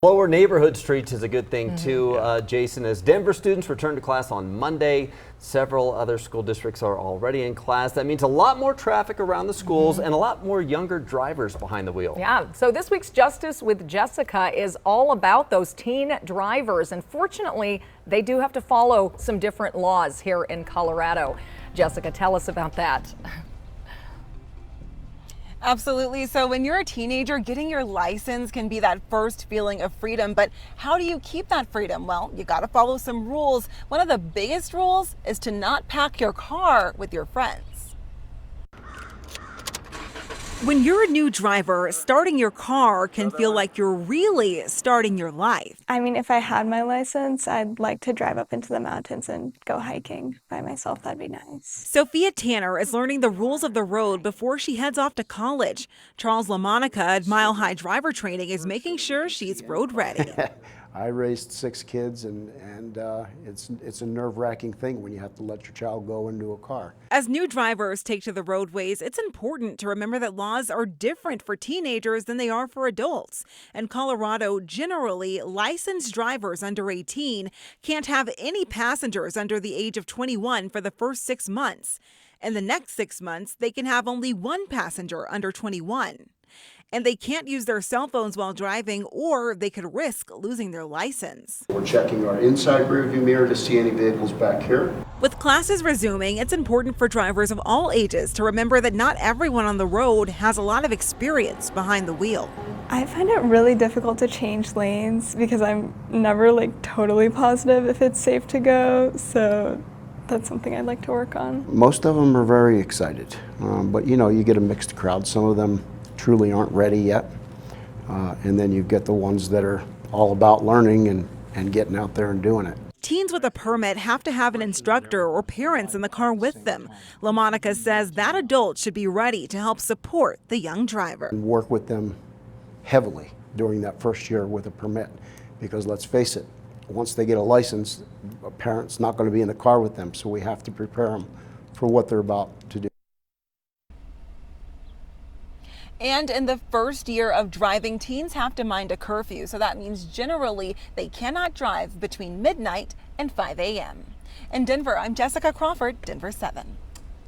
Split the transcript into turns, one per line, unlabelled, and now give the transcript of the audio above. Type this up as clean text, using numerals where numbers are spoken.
Lower neighborhood streets is a good thing too, Jason. As Denver students return to class on Monday, several other school districts are already in class. That means a lot more traffic around the schools and a lot more younger drivers behind the wheel.
Yeah, so this week's Justice with Jessica is all about those teen drivers. And fortunately, they do have to follow some different laws here in Colorado. Jessica, tell us about that.
Absolutely. So when you're a teenager, getting your license can be that first feeling of freedom. But how do you keep that freedom? Well, you got to follow some rules. One of the biggest rules is to not pack your car with your friends. When you're a new driver, starting your car can feel like you're really starting your life.
I mean, if I had my license, I'd like to drive up into the mountains and go hiking by myself. That'd be nice.
Sophia Tanner is learning the rules of the road before she heads off to college. Charles LaMonica at Mile High Driver Training is making sure she's road ready.
I raised 6 kids, and it's a nerve-wracking thing when you have to let your child go into a car.
As new drivers take to the roadways, it's important to remember that laws are different for teenagers than they are for adults. In Colorado, generally, licensed drivers under 18 can't have any passengers under the age of 21 for the first 6 months. In the next 6 months, they can have only 1 passenger under 21. And they can't use their cell phones while driving, or they could risk losing their license.
We're checking our inside rearview mirror to see any vehicles back here.
With classes resuming, it's important for drivers of all ages to remember that not everyone on the road has a lot of experience behind the wheel.
I find it really difficult to change lanes because I'm never totally positive if it's safe to go. So that's something I'd like to work on.
Most of them are very excited, but you get a mixed crowd. Some of them truly aren't ready yet. And then you get the ones that are all about learning and getting out there and doing it.
Teens with a permit have to have an instructor or parents in the car with them. LaMonica says that adult should be ready to help support the young driver.
And work with them heavily during that first year with a permit, because let's face it, once they get a license, a parent's not going to be in the car with them, so we have to prepare them for what they're about to do.
And in the first year of driving, teens have to mind a curfew. So that means generally they cannot drive between midnight and 5 a.m. In Denver, I'm Jessica Crawford, Denver 7.